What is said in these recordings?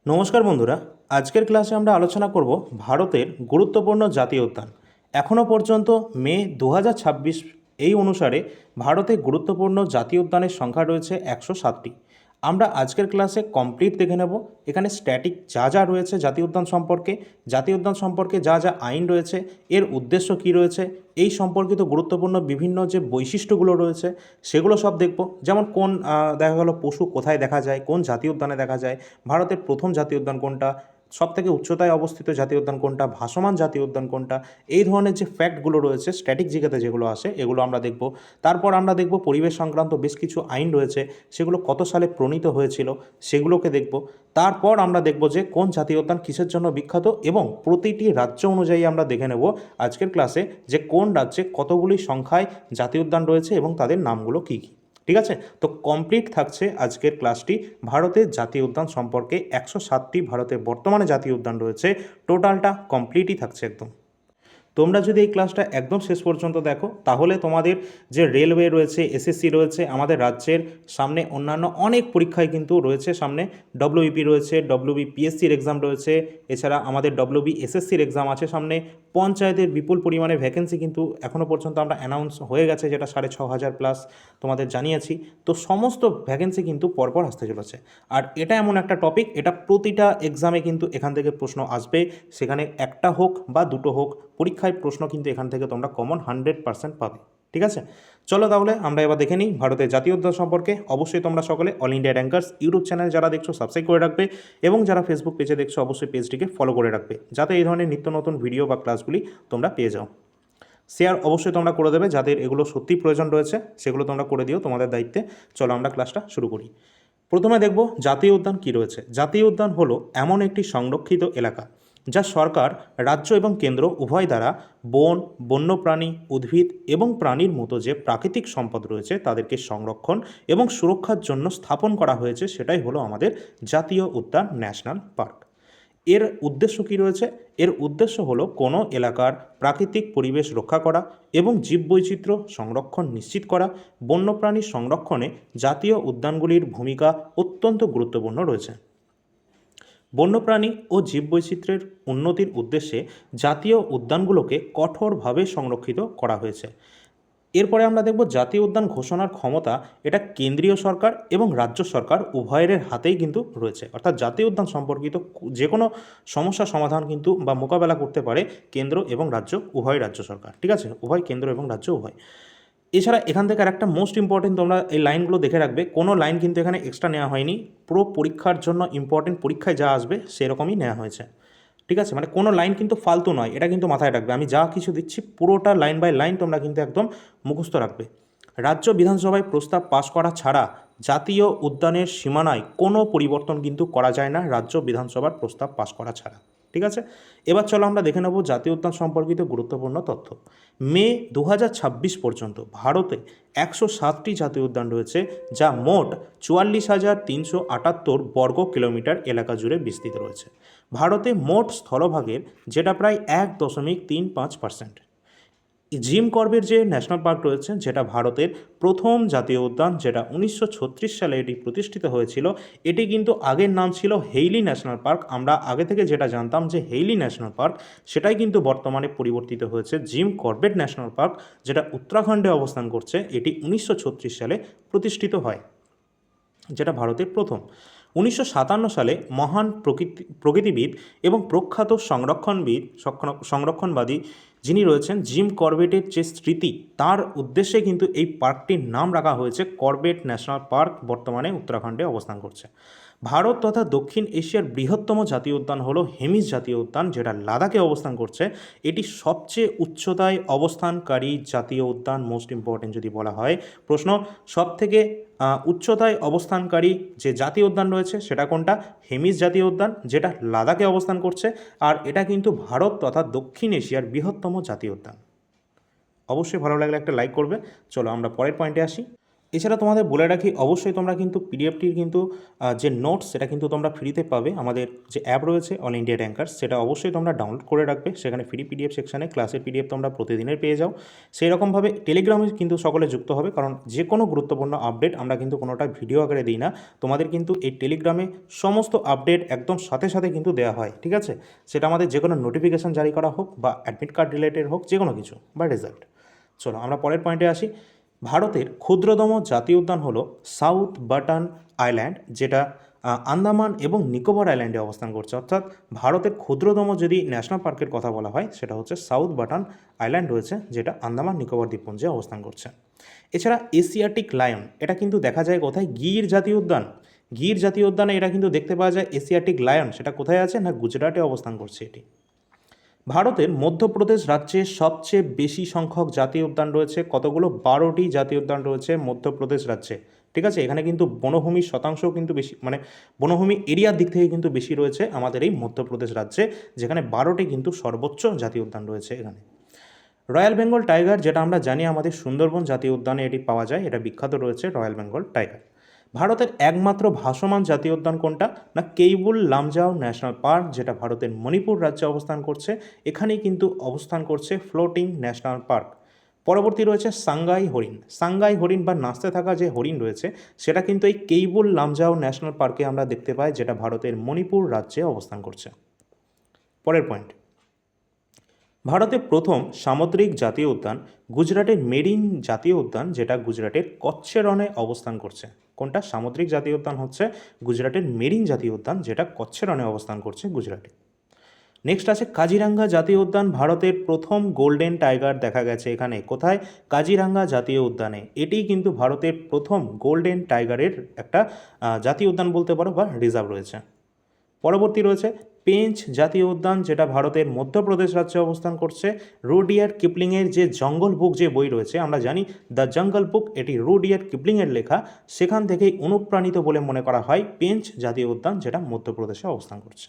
নমস্কার বন্ধুরা, আজকের ক্লাসে আমরা আলোচনা করব ভারতের গুরুত্বপূর্ণ জাতীয় উদ্যান। এখনও পর্যন্ত মে 2026 এই অনুসারে ভারতে গুরুত্বপূর্ণ জাতীয় উদ্যানের সংখ্যা রয়েছে 107টি। আমরা আজকের ক্লাসে কমপ্লিট দেখে নেব এখানে স্ট্যাটিক যা যা রয়েছে জাতীয় উদ্যান সম্পর্কে যা যা আইন রয়েছে, এর উদ্দেশ্য কী রয়েছে, এই সম্পর্কিত গুরুত্বপূর্ণ বিভিন্ন যে বৈশিষ্ট্যগুলো রয়েছে সেগুলো সব দেখব। যেমন কোন দেখা গেল পশু কোথায় দেখা যায়, কোন জাতীয় উদ্যানে দেখা যায়, ভারতের প্রথম জাতীয় উদ্যান কোনটা, সবথেকে উচ্চতায় অবস্থিত জাতীয় উদ্যান কোনটা, ভাসমান জাতীয় উদ্যান কোনটা, এই ধরনের যে ফ্যাক্টগুলো রয়েছে স্ট্যাটিক জিকেতে যেগুলো আসে এগুলো আমরা দেখব। তারপর আমরা দেখব পরিবেশ সংক্রান্ত বেশ কিছু আইন রয়েছে, সেগুলো কত সালে প্রণীত হয়েছিল সেগুলোকে দেখব। তারপর আমরা দেখব যে কোন জাতীয় উদ্যান কিসের জন্য বিখ্যাত, এবং প্রতিটি রাজ্য অনুযায়ী আমরা দেখে নেব আজকের ক্লাসে যে কোন রাজ্যে কতগুলি সংখ্যায় জাতীয় উদ্যান রয়েছে এবং তাদের নামগুলো কী কী। ঠিক আছে, তো কমপ্লিট থাকছে আজকের ক্লাসটি ভারতের জাতীয় উদ্যান সম্পর্কে। 107টি ভারতের বর্তমানে জাতীয় উদ্যান রয়েছে, টোটালটা কমপ্লিটই থাকছে একদম। তোমরা যদি এই ক্লাসটা একদম শেষ পর্যন্ত দেখো তাহলে তোমাদের যে রেলওয়ে রয়েছে, এসএসসি রয়েছে, আমাদের রাজ্যের সামনে অন্যান্য অনেক পরীক্ষায় কিন্তু রয়েছে, সামনে ডব্লিউবিপি রয়েছে, ডব্লিউবিপিএসসির এক্সাম রয়েছে, এছাড়া আমাদের ডব্লিউবিএসএসসির এক্সাম আছে সামনে। পঞ্চায়েতের বিপুল পরিমাণে ভ্যাকেন্সি কিন্তু এখনও পর্যন্ত আমরা অ্যানাউন্স হয়ে গেছে, যেটা 6,500 প্লাস তোমাদের জানিয়েছি। তো সমস্ত ভ্যাকেন্সি কিন্তু পরপর আসতে চলেছে। আর এটা এমন একটা টপিক, এটা প্রতিটা এক্সামে কিন্তু এখান থেকে প্রশ্ন আসবে, সেখানে একটা হোক বা দুটো হোক, পরীক্ষায় প্রশ্ন কিন্তু এখান থেকে তোমরা কমন 100% পাবে। ঠিক আছে, চলো তাহলে আমরা এবার দেখে নিই ভারতের জাতীয় উদ্যান সম্পর্কে। অবশ্যই তোমরা সকলে all India rankers YouTube channel যারা দেখছো সাবস্ক্রাইব করে রাখবে, এবং যারা ফেসবুক পেজে দেখছো অবশ্যই পেজটিকে ফলো করে রাখবে, যাতে এই ধরনের নিত্য নতুন ভিডিও বা ক্লাসগুলি তোমরা পেয়ে যাও। শেয়ার অবশ্যই তোমরা করে দেবে, যাদের এগুলো সত্যি প্রয়োজন রয়েছে সেগুলো তোমরা করে দিও তোমাদের দায়িত্বে। চলো আমরা ক্লাসটা শুরু করি। প্রথমে দেখব জাতীয় উদ্যান কী রয়েছে। জাতীয় উদ্যান হলো এমন একটি সংরক্ষিত এলাকা যা সরকার, রাজ্য এবং কেন্দ্র উভয় দ্বারা বন, বন্যপ্রাণী, উদ্ভিদ এবং প্রাণীর মতো যে প্রাকৃতিক সম্পদ রয়েছে তাদেরকে সংরক্ষণ এবং সুরক্ষার জন্য স্থাপন করা হয়েছে, সেটাই হলো আমাদের জাতীয় উদ্যান, ন্যাশনাল পার্ক। এর উদ্দেশ্য কী রয়েছে? এর উদ্দেশ্য হলো কোনো এলাকার প্রাকৃতিক পরিবেশ রক্ষা করা এবং জীববৈচিত্র্য সংরক্ষণ নিশ্চিত করা। বন্যপ্রাণী সংরক্ষণে জাতীয় উদ্যানগুলির ভূমিকা অত্যন্ত গুরুত্বপূর্ণ রয়েছে। বন্যপ্রাণী ও জীববৈচিত্র্যের উন্নতির উদ্দেশ্যে জাতীয় উদ্যানগুলোকে কঠোরভাবে সংরক্ষিত করা হয়েছে। এরপরে আমরা দেখব জাতীয় উদ্যান ঘোষণার ক্ষমতা, এটা কেন্দ্রীয় সরকার এবং রাজ্য সরকার উভয়ের হাতেই কিন্তু রয়েছে। অর্থাৎ জাতীয় উদ্যান সম্পর্কিত যে কোনো সমস্যা সমাধান কিন্তু বা মোকাবেলা করতে পারে কেন্দ্র এবং রাজ্য উভয়, রাজ্য সরকার। ঠিক আছে, উভয় কেন্দ্র এবং রাজ্য উভয়। এছাড়া এখান থেকে আরেকটা মোস্ট ইম্পর্টেন্ট, তোমরা এই লাইনগুলো দেখে রাখবে, কোনো লাইন কিন্তু এখানে এক্সট্রা নেওয়া হয়নি, পুরো পরীক্ষার জন্য ইম্পর্টেন্ট, পরীক্ষায় যা আসবে সেরকমই নেওয়া হয়েছে। ঠিক আছে, মানে কোনো লাইন কিন্তু ফালতু নয়, এটা কিন্তু মাথায় রাখবে। আমি যা কিছু দিচ্ছি পুরোটা লাইন বাই লাইন তোমরা কিন্তু একদম মুখস্থ রাখবে। রাজ্য বিধানসভায় প্রস্তাব পাশ করা ছাড়া জাতীয় উদ্যানের সীমানায় কোনো পরিবর্তন কিন্তু করা যায় না, রাজ্য বিধানসভার প্রস্তাব পাশ করা ছাড়া। ঠিক আছে, এবার চলো আমরা দেখে নেব জাতীয় উদ্যান সম্পর্কিত গুরুত্বপূর্ণ তথ্য। মে 2026 পর্যন্ত ভারতে 107টি জাতীয় উদ্যান রয়েছে, যা মোট 44,378 বর্গ কিলোমিটার এলাকা জুড়ে বিস্তৃত রয়েছে। ভারতে মোট স্থলভাগের যেটা প্রায় 1.35%। জিম করবেট যে ন্যাশনাল পার্ক রয়েছে, যেটা ভারতের প্রথম জাতীয় উদ্যান, যেটা 1936 সালে এটি প্রতিষ্ঠিত হয়েছিল, এটি কিন্তু আগের নাম ছিল হেইলি ন্যাশনাল পার্ক। আমরা আগে থেকে যেটা জানতাম যে হেইলি ন্যাশনাল পার্ক, সেটাই কিন্তু বর্তমানে পরিবর্তিত হয়েছে জিম করবেট ন্যাশনাল পার্ক, যেটা উত্তরাখণ্ডে অবস্থান করছে। এটি 1936 সালে প্রতিষ্ঠিত হয়, যেটা ভারতের প্রথম। 1957 সালে মহান প্রকৃতিবিদ এবং প্রখ্যাত সংরক্ষণবাদী যিনি রয়েছেন জিম করবেটের যে স্মৃতি, তার উদ্দেশ্যে কিন্তু এই পার্কটির নাম রাখা হয়েছে করবেট ন্যাশনাল পার্ক, বর্তমানে উত্তরাখণ্ডে অবস্থান করছে। ভারত তথা দক্ষিণ এশিয়ার বৃহত্তম জাতীয় উদ্যান হলো হেমিস জাতীয় উদ্যান, যেটা লাদাখে অবস্থান করছে। এটি সবচেয়ে উচ্চতায় অবস্থানকারী জাতীয় উদ্যান। মোস্ট ইম্পর্টেন্ট যদি বলা হয় প্রশ্ন, সবথেকে উচ্চতায় অবস্থানকারী যে জাতীয় উদ্যান রয়েছে সেটা কোনটা? হেমিস জাতীয় উদ্যান, যেটা লাদাখে অবস্থান করছে। আর এটা কিন্তু ভারত তথা দক্ষিণ এশিয়ার বৃহত্তম জাতীয় উদ্যান। অবশ্যই ভালো লাগলে একটা লাইক করবে। চলো আমরা পরের পয়েন্টে আসি। এছাড়া তোমাদের বলে রাখি, অবশ্যই তোমরা কিন্তু পিডিএফটির কিন্তু যে নোটস সেটা কিন্তু তোমরা ফ্রিতে পাবে। আমাদের যে অ্যাপ রয়েছে অল ইন্ডিয়া র্যাঙ্কার্স, সেটা অবশ্যই তোমরা ডাউনলোড করে রাখবে। সেখানে ফ্রি পিডিএফ সেকশানে ক্লাসের পিডিএফ তোমরা প্রতিদিনের পেয়ে যাও। সেই রকমভাবে টেলিগ্রামে কিন্তু সকলে যুক্ত হবে, কারণ যে কোনো গুরুত্বপূর্ণ আপডেট আমরা কিন্তু কোনোটা ভিডিও আকারে দিই না, তোমাদের কিন্তু এই টেলিগ্রামে সমস্ত আপডেট একদম সাথে সাথে কিন্তু দেওয়া হয়। ঠিক আছে, সেটা আমাদের যে কোনো নোটিফিকেশান জারি করা হোক বা অ্যাডমিট কার্ড রিলেটেড হোক, যে কোনো কিছু বা রেজাল্ট। চলো আমরা পরের পয়েন্টে আসি। ভারতের ক্ষুদ্রতম জাতীয় উদ্যান হলো সাউথ বাটন আইল্যান্ড, যেটা আন্দামান এবং নিকোবর আইল্যান্ডে অবস্থান করছে। অর্থাৎ ভারতের ক্ষুদ্রতম যদি ন্যাশনাল পার্কের কথা বলা হয়, সেটা হচ্ছে সাউথ বাটন আইল্যান্ড রয়েছে, যেটা আন্দামান নিকোবর দ্বীপপুঞ্জে অবস্থান করছে। এছাড়া এশিয়াটিক লায়ন, এটা কিন্তু দেখা যায় কোথায়? গির জাতীয় উদ্যান। গির জাতীয় উদ্যানে এটা কিন্তু দেখতে পাওয়া যায় এশিয়াটিক লায়ন। সেটা কোথায় আছে? না গুজরাটে অবস্থান করছে এটি। ভারতের মধ্যপ্রদেশ রাজ্যে সবচেয়ে বেশি সংখ্যক জাতীয় উদ্যান রয়েছে। কতগুলো? 12টি জাতীয় উদ্যান রয়েছে মধ্যপ্রদেশ রাজ্যে। ঠিক আছে, এখানে কিন্তু বনভূমির শতাংশও কিন্তু বেশি, মানে বনভূমি এরিয়ার দিক থেকে কিন্তু বেশি রয়েছে আমাদের এই মধ্যপ্রদেশ রাজ্যে, যেখানে 12টি কিন্তু সর্বোচ্চ জাতীয় উদ্যান রয়েছে এখানে। রয়্যাল বেঙ্গল টাইগার, যেটা আমরা জানি আমাদের সুন্দরবন জাতীয় উদ্যানে এটি পাওয়া যায়, এটা বিখ্যাত রয়েছে রয়্যাল বেঙ্গল টাইগার। ভারতের একমাত্র ভাসমান জাতীয় উদ্যান কোনটা? না কেইবুল লামজাও ন্যাশনাল পার্ক, যেটা ভারতের মণিপুর রাজ্যে অবস্থান করছে। এখানেই কিন্তু অবস্থান করছে ফ্লোটিং ন্যাশনাল পার্ক। পরবর্তী রয়েছে সাংগাই হরিণ। সাংগাই হরিণ বা নাচতে থাকা যে হরিণ রয়েছে, সেটা কিন্তু এই কেইবুল লামজাও ন্যাশনাল পার্কে আমরা দেখতে পাই, যেটা ভারতের মণিপুর রাজ্যে অবস্থান করছে। পরের পয়েন্ট, ভারতের প্রথম সামুদ্রিক জাতীয় উদ্যান গুজরাটের মেরিন জাতীয় উদ্যান, যেটা গুজরাটের কচ্ছের রণে অবস্থান করছে। কোনটা? সামুদ্রিক জাতীয় উদ্যান হচ্ছে গুজরাটের মেরিন জাতীয় উদ্যান, যেটা কচ্ছের রণে অবস্থান করছে গুজরাটে। নেক্সট আছে কাজিরাঙ্গা জাতীয় উদ্যান। ভারতের প্রথম গোল্ডেন টাইগার দেখা গেছে এখানে। কোথায়? কাজিরাঙ্গা জাতীয় উদ্যানে। এটি কিন্তু ভারতের প্রথম গোল্ডেন টাইগারের একটা জাতীয় উদ্যান বলতে পারো বা রিজার্ভ রয়েছে। পরবর্তী রয়েছে পেঞ্চ জাতীয় উদ্যান, যেটা ভারতের মধ্যপ্রদেশ রাজ্যে অবস্থান করছে। রুডিয়ার্ড কিপলিংয়ের যে জঙ্গল বুক যে বই রয়েছে, আমরা জানি দ্য জঙ্গল বুক, এটি রুডিয়ার্ড কিপলিংয়ের লেখা। সেখান থেকেই অনুপ্রাণিত বলে মনে করা হয় পেঞ্চ জাতীয় উদ্যান, যেটা মধ্যপ্রদেশে অবস্থান করছে।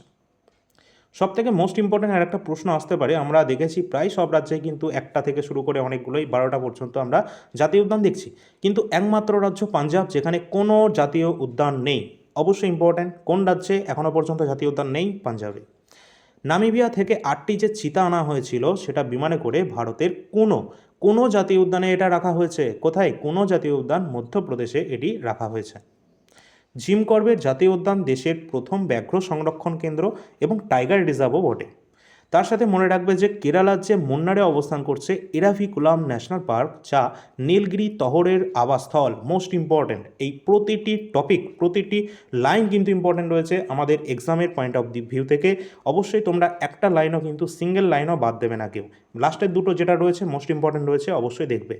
সবথেকে মোস্ট ইম্পর্ট্যান্ট আর একটা প্রশ্ন আসতে পারে, আমরা দেখেছি প্রায় সব রাজ্যে কিন্তু একটা থেকে শুরু করে অনেকগুলোই 12টা পর্যন্ত আমরা জাতীয় উদ্যান দেখছি, কিন্তু একমাত্র রাজ্য পাঞ্জাব, যেখানে কোনো জাতীয় উদ্যান নেই। অবশ্যই ইম্পর্ট্যান্ট, কোন রাজ্যে এখনও পর্যন্ত জাতীয় উদ্যান নেই? পাঞ্জাবে। নামিবিয়া থেকে 8টি যে চিতা আনা হয়েছিল, সেটা বিমানে করে ভারতের কোনো জাতীয় উদ্যানে এটা রাখা হয়েছে। কোথায়? কোনো জাতীয় উদ্যান মধ্যপ্রদেশে এটি রাখা হয়েছে। জিম করবেট জাতীয় উদ্যান দেশের প্রথম ব্যাঘ্র সংরক্ষণ কেন্দ্র এবং টাইগার রিজার্ভও বটে। তার সাথে মনে রাখবে যে কেরালার যে মুন্নারে অবস্থান করছে এরাভিকুলাম ন্যাশনাল পার্ক, যা নীলগিরি তহরের আবাসস্থল। মোস্ট ইম্পর্ট্যান্ট, এই প্রতিটি টপিক, প্রতিটি লাইন কিন্তু ইম্পর্ট্যান্ট রয়েছে আমাদের এক্সামের পয়েন্ট অফ ভিউ থেকে। অবশ্যই তোমরা একটা লাইনও কিন্তু, সিঙ্গেল লাইনও বাদ দেবে না কেউ। লাস্টের দুটো যেটা রয়েছে মোস্ট ইম্পর্ট্যান্ট রয়েছে, অবশ্যই দেখবে।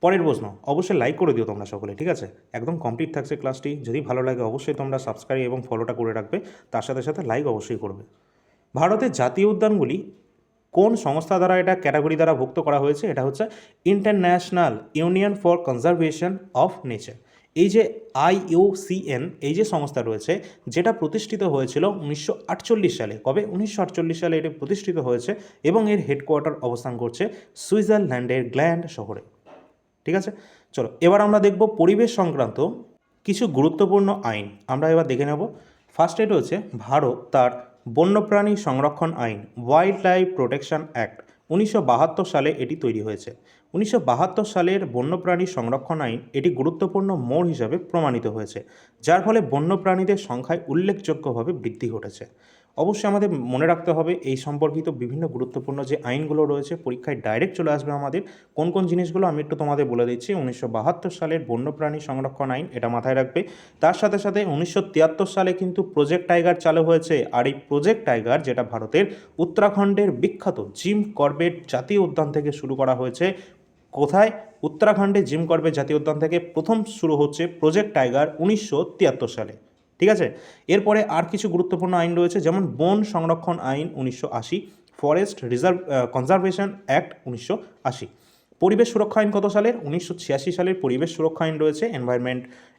পরের প্রশ্ন, অবশ্যই লাইক করে দিও তোমরা সকলে। ঠিক আছে, একদম কমপ্লিট থাকছে ক্লাসটি। যদি ভালো লাগে অবশ্যই তোমরা সাবস্ক্রাইব এবং ফলোটা করে রাখবে, তার সাথে সাথে লাইক অবশ্যই করবে। ভারতের জাতীয় উদ্যানগুলি কোন সংস্থা দ্বারা এটা ক্যাটাগরি দ্বারা ভুক্ত করা হয়েছে? এটা হচ্ছে international union for conservation of nature. এই যে IUCN, এই যে সংস্থা রয়েছে, যেটা প্রতিষ্ঠিত হয়েছিল 1948 সালে। কবে? 1948 সালে এটি প্রতিষ্ঠিত হয়েছে এবং এর হেডকোয়ার্টার অবস্থান করছে সুইজারল্যান্ডের গ্ল্যান্ড শহরে। ঠিক আছে, চলো এবার আমরা দেখব পরিবেশ সংক্রান্ত কিছু গুরুত্বপূর্ণ আইন। আমরা এবার দেখে নেব। ফার্স্ট এটা হচ্ছে ভারত তার বন্যপ্রাণী সংরক্ষণ আইন, ওয়াইল্ড লাইফ প্রোটেকশন অ্যাক্ট। 1972 সালে এটি তৈরি হয়েছে। 1972 সালের বন্যপ্রাণী সংরক্ষণ আইন, এটি গুরুত্বপূর্ণ মোড় হিসাবে প্রমাণিত হয়েছে, যার ফলে বন্যপ্রাণীদের সংখ্যায় উল্লেখযোগ্যভাবে বৃদ্ধি ঘটেছে। অবশ্যই আমাদের মনে রাখতে হবে এই সম্পর্কিত বিভিন্ন গুরুত্বপূর্ণ যে আইনগুলো রয়েছে, পরীক্ষায় ডাইরেক্ট চলে আসবে আমাদের। কোন কোন জিনিসগুলো আমি একটু তোমাদের বলে দিচ্ছি। 1972 সালের বন্যপ্রাণী সংরক্ষণ আইন, এটা মাথায় রাখবে। তার সাথে সাথে 1973 সালে কিন্তু প্রজেক্ট টাইগার চালু হয়েছে। আর এই প্রজেক্ট টাইগার, যেটা ভারতের উত্তরাখণ্ডের বিখ্যাত জিম করবেট জাতীয় উদ্যান থেকে শুরু করা হয়েছে। কোথায়? উত্তরাখণ্ডে জিম করবেট জাতীয় উদ্যান থেকে প্রথম শুরু হচ্ছে প্রজেক্ট টাইগার 1973 সালে। ঠিক আছে, এরপরে আর কিছু গুরুত্বপূর্ণ আইন রয়েছে, যেমন বন সংরক্ষণ আইন 1980, ফরেস্ট রিজার্ভ কনজারভেশন অ্যাক্ট 1980। পরিবেশ সুরক্ষা আইন কত সালের? 1986 সালের পরিবেশ সুরক্ষা আইন রয়েছে,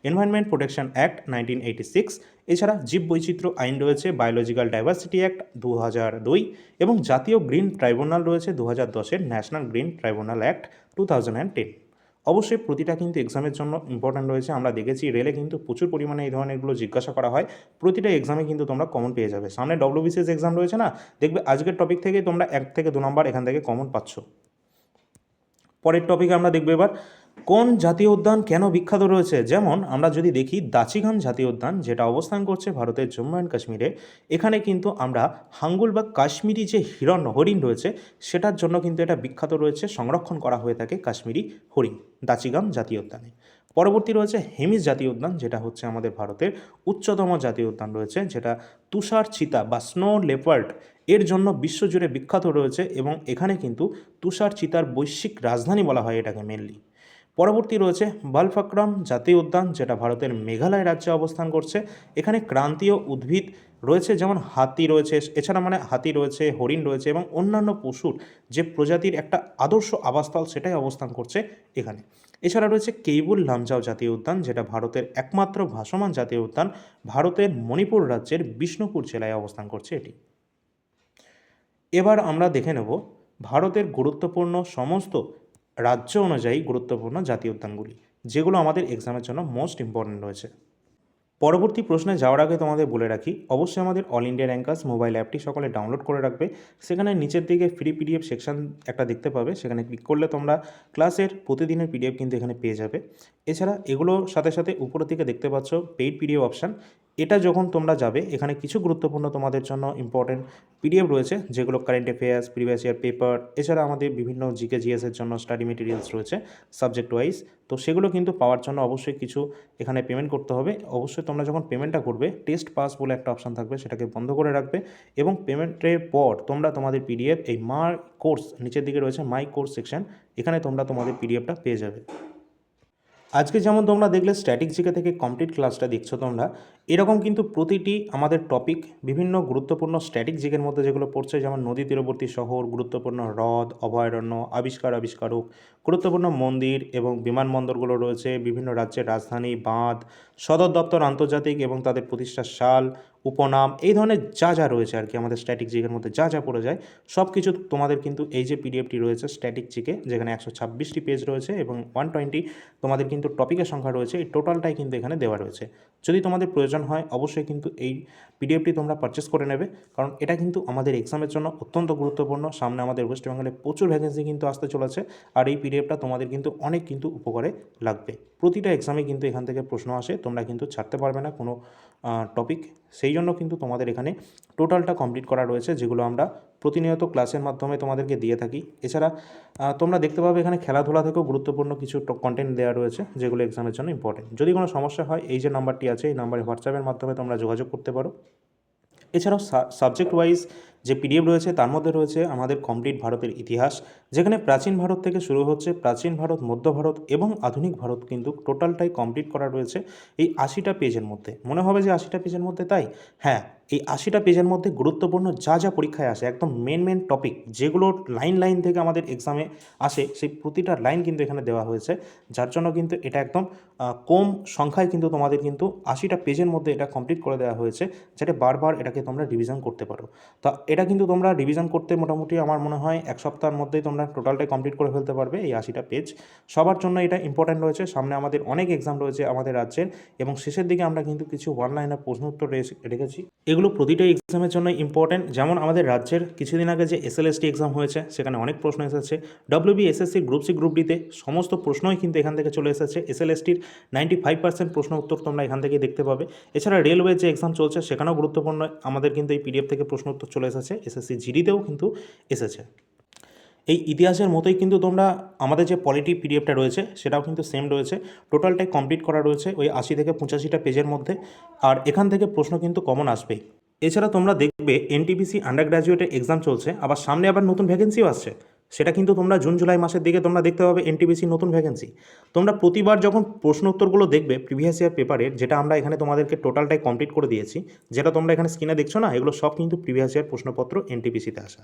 এনভায়রনমেন্ট প্রোটেকশন অ্যাক্ট 1986। এছাড়া জীববৈচিত্র্য আইন রয়েছে, বায়োলজিক্যাল ডাইভার্সিটি অ্যাক্ট 2002, এবং জাতীয় গ্রিন ট্রাইব্যুনাল রয়েছে 2010-এর ন্যাশনাল গ্রিন ট্রাইব্যুনাল অ্যাক্ট 2010। অবশ্যই প্রতিটা কিন্তু এক্সামের জন্য ইম্পর্ট্যান্ট রয়েছে। আমরা দেখেছি রেলে কিন্তু প্রচুর পরিমাণে এই ধরনেরগুলো জিজ্ঞাসা করা হয়। প্রতিটা এক্সামে কিন্তু তোমরা কমন পেয়ে যাবে। সামনে ডব্লিউবিসিএস এক্সাম রয়েছে না, দেখবে আজকের টপিক থেকেই তোমরা 1 থেকে 2 নম্বর এখান থেকে কমন পাচ্ছ। পরের টপিকে আমরা দেখব এবার কোন জাতীয় উদ্যান কেন বিখ্যাত রয়েছে। যেমন আমরা যদি দেখি দাচিগান জাতীয় উদ্যান, যেটা অবস্থান করছে ভারতের জম্মু অ্যান্ড কাশ্মীরে, এখানে কিন্তু আমরা হাঙ্গুল বা কাশ্মীরি যে হরিণ রয়েছে সেটার জন্য কিন্তু এটা বিখ্যাত রয়েছে, সংরক্ষণ করা হয়ে থাকে কাশ্মীরি হরিণ দাচিগাম জাতীয় উদ্যানে। পরবর্তী রয়েছে হেমিস জাতীয় উদ্যান, যেটা হচ্ছে আমাদের ভারতের উচ্চতম জাতীয় উদ্যান রয়েছে, যেটা তুষার চিতা বা স্নো লেপার্ড এর জন্য বিশ্বজুড়ে বিখ্যাত রয়েছে এবং এখানে কিন্তু তুষার চিতার বৈশ্বিক রাজধানী বলা হয় এটাকে মেনলি। পরবর্তী রয়েছে বালফাক্রম জাতীয় উদ্যান, যেটা ভারতের মেঘালয় রাজ্যে অবস্থান করছে। এখানে ক্রান্তীয় উদ্ভিদ রয়েছে, যেমন হাতি রয়েছে, এছাড়া হাতি রয়েছে, হরিণ রয়েছে এবং অন্যান্য পশুর যে প্রজাতির একটা আদর্শ আবাসস্থল সেটাই অবস্থান করছে এখানে। এছাড়া রয়েছে কেইবুল লামজাও জাতীয় উদ্যান, যেটা ভারতের একমাত্র ভাসমান জাতীয় উদ্যান, ভারতের মণিপুর রাজ্যের বিষ্ণুপুর জেলায় অবস্থান করছে এটি। এবার আমরা দেখে নেব ভারতের গুরুত্বপূর্ণ সমস্ত রাজ্য অনুযায়ী গুরুত্বপূর্ণ জাতীয় উদ্যানগুলি, যেগুলো আমাদের এক্সামের জন্য মোস্ট ইম্পর্ট্যান্ট রয়েছে। পরবর্তী প্রশ্নে যাওয়ার আগে তোমাদের বলে রাখি, অবশ্যই আমাদের অল ইন্ডিয়া র্যাঙ্কার্স মোবাইল অ্যাপটি সকলে ডাউনলোড করে রাখবে। সেখানে নিচের দিকে ফ্রি পিডিএফ সেকশন একটা দেখতে পাবে, সেখানে ক্লিক করলে তোমরা ক্লাসের প্রতিদিনের পিডিএফ কিন্তু এখানে পেয়ে যাবে। এছাড়া এগুলোর সাথে সাথে উপরের দিকে দেখতে পাচ্ছ পেইড পিডিএফ অপশান। এটা যখন তোমরা যাবে, এখানে কিছু গুরুত্বপূর্ণ তোমাদের জন্য ইম্পর্টেন্ট পিডিএফ রয়েছে, যেগুলো current affairs, previous year paper, এছাড়া আমাদের বিভিন্ন জিকে জিএসের জন্য স্টাডি মেটেরিয়ালস রয়েছে সাবজেক্ট ওয়াইজ। তো সেগুলো কিন্তু পাওয়ার জন্য অবশ্যই কিছু এখানে পেমেন্ট করতে হবে। অবশ্যই তোমরা যখন পেমেন্টটা করবে, টেস্ট পাস বলে একটা অপশান থাকবে, সেটাকে বন্ধ করে রাখবে এবং পেমেন্টের পর তোমরা তোমাদের পিডিএফ এই মাই কোর্স, নিচের দিকে রয়েছে মাই কোর্স সেকশন, এখানে তোমরা তোমাদের পিডিএফটা পেয়ে যাবে। আজকে যেমন তোমরা দেখলে স্ট্যাটিক জিকে থেকে কমপ্লিট ক্লাসটা দেখছো তোমরা, এরকম কিন্তু প্রতিটি আমাদের টপিক বিভিন্ন গুরুত্বপূর্ণ স্ট্যাটিক জিকের মধ্যে যেগুলো পড়ছে, যেমন নদী তীরবর্তী শহর, গুরুত্বপূর্ণ হ্রদ, অভয়ারণ্য, আবিষ্কারক, গুরুত্বপূর্ণ মন্দির এবং বিমানবন্দরগুলো রয়েছে, বিভিন্ন রাজ্যের রাজধানী, বাঁধ, সদর দপ্তর আন্তর্জাতিক এবং তাদের প্রতিষ্ঠার সাল, উপনাম, এই ধরনের যা যা রয়েছে আর কি আমাদের স্ট্যাটিক জিকের মধ্যে যা যা পড়ে যায় সব কিছু তোমাদের কিন্তু এই যে পিডিএফটি রয়েছে স্ট্যাটিক জিকে, যেখানে 126টি পেজ রয়েছে এবং 120 তোমাদের কিন্তু টপিকের সংখ্যা রয়েছে, এই টোটালটাই কিন্তু এখানে দেওয়া রয়েছে। যদি তোমাদের প্রয়োজন হয় অবশ্যই কিন্তু এই পিডিএফটি তোমরা পারচেস করে নেবে, কারণ এটা কিন্তু আমাদের এক্সামের জন্য অত্যন্ত গুরুত্বপূর্ণ। সামনে আমাদের ওয়েস্ট বেঙ্গলে প্রচুর ভ্যাকেন্সি কিন্তু আসতে চলেছে, আর এই পিডিএফটা তোমাদের কিন্তু অনেক কিন্তু উপকারে লাগবে। প্রতিটা এক্সামে কিন্তু এখান থেকে প্রশ্ন আসে, তোমরা কিন্তু ছাড়তে পারবে না কোনো টপিক, সেই জন্য কিন্তু তোমাদের এখানে টোটালটা কমপ্লিট করা রয়েছে, যেগুলো আমরা প্রতিনিয়ত ক্লাসের মাধ্যমে তোমাদেরকে দিয়ে থাকি। এছাড়া তোমরা দেখতে পাবে এখানে খেলাধুলা থেকেও গুরুত্বপূর্ণ কিছু কন্টেন্ট দেওয়া রয়েছে, যেগুলো এক্সামের জন্য ইম্পর্টেন্ট। যদি কোনো সমস্যা হয়, এই যে নাম্বারটি আছে এই নাম্বারে হোয়াটসঅ্যাপের মাধ্যমে তোমরা যোগাযোগ করতে পারো। এছাড়াও সাবজেক্ট ওয়াইজ যে পিডিএফ রয়েছে তার মধ্যে রয়েছে আমাদের কমপ্লিট ভারতের ইতিহাস, যেখানে প্রাচীন ভারত থেকে শুরু হচ্ছে, প্রাচীন ভারত, মধ্য ভারত এবং আধুনিক ভারত কিন্তু টোটালটাই কমপ্লিট করা রয়েছে এই 80টা পেজের মধ্যে। মনে হবে যে 80টা পেজের মধ্যে, তাই হ্যাঁ, এই 80টা পেজের মধ্যে গুরুত্বপূর্ণ যা যা পরীক্ষায় আসে, একদম মেন টপিক যেগুলো লাইন থেকে আমাদের এক্সামে আসে, সেই প্রতিটা লাইন কিন্তু এখানে দেওয়া হয়েছে, যার জন্য কিন্তু এটা একদম কম সংখ্যায় কিন্তু তোমাদের কিন্তু 80টা পেজের মধ্যে এটা কমপ্লিট করে দেওয়া হয়েছে, যাতে বারবার এটাকে তোমরা রিভিশন করতে পারো। তা এটা কিন্তু তোমরা রিভিশন করতে মোটামুটি আমার মনে হয় 1 সপ্তাহের মধ্যেই তোমরা টোটালটাই কমপ্লিট করে ফেলতে পারবে এই 80টা পেজ। সবার জন্য এটা ইম্পর্ট্যান্ট রয়েছে, সামনে আমাদের অনেক এক্সাম রয়েছে আমাদের রাজ্যের, এবং শেষের দিকে আমরা কিন্তু কিছু ওয়ান লাইনার প্রশ্ন উত্তর রেখেছি, এগুলো প্রতিটা এক্সামের জন্য ইম্পর্ট্যান্ট। যেমন আমাদের রাজ্যের কিছুদিন আগে যে এসএলএসটি এক্সাম হয়েছে, সেখানে অনেক প্রশ্ন এসেছে। WB SSC group C group ডিতে সমস্ত প্রশ্নই কিন্তু এখান থেকে চলে এসেছে। এসএলএসটির 95% প্রশ্ন উত্তর তোমরা এখান থেকে দেখতে পাবে। এছাড়া রেলওয়ে যে এক্সাম চলছে সেখানেও গুরুত্বপূর্ণ আমাদের কিন্তু এই পিডিএফ থেকে প্রশ্ন উত্তর চলে এসেছে, এসএসসি জিডিতেও কিন্তু এসেছে। এই ইতিহাসের মতোই কিন্তু তোমরা আমাদের যে পলিটি পিডিএফটা রয়েছে সেটাও কিন্তু সেম রয়েছে, টোটালটাই কমপ্লিট করা রয়েছে ওই 80 থেকে 85টা পেজের মধ্যে, আর এখান থেকে প্রশ্ন কিন্তু কমন আসবেই। এছাড়া তোমরা দেখবে এনটিপিসি আন্ডার গ্র্যাজুয়েটের এক্সাম চলছে, আবার সামনে আবার নতুন ভ্যাকেন্সিও আসছে, সেটা কিন্তু তোমরা জুন জুলাই মাসের দিকে তোমরা দেখতে পাবে এনটিপিসির নতুন ভ্যাকেন্সি। তোমরা প্রতিবার যখন প্রশ্ন উত্তরগুলো দেখবে প্রিভিয়াস ইয়ার পেপারের, যেটা আমরা এখানে তোমাদেরকে টোটালটাই কমপ্লিট করে দিয়েছি, যেটা তোমরা এখানে স্ক্রিনে দেখছো না, এগুলো সব কিন্তু প্রিভিয়াস ইয়ার প্রশ্নপত্র এনটিপিসিতে আসা।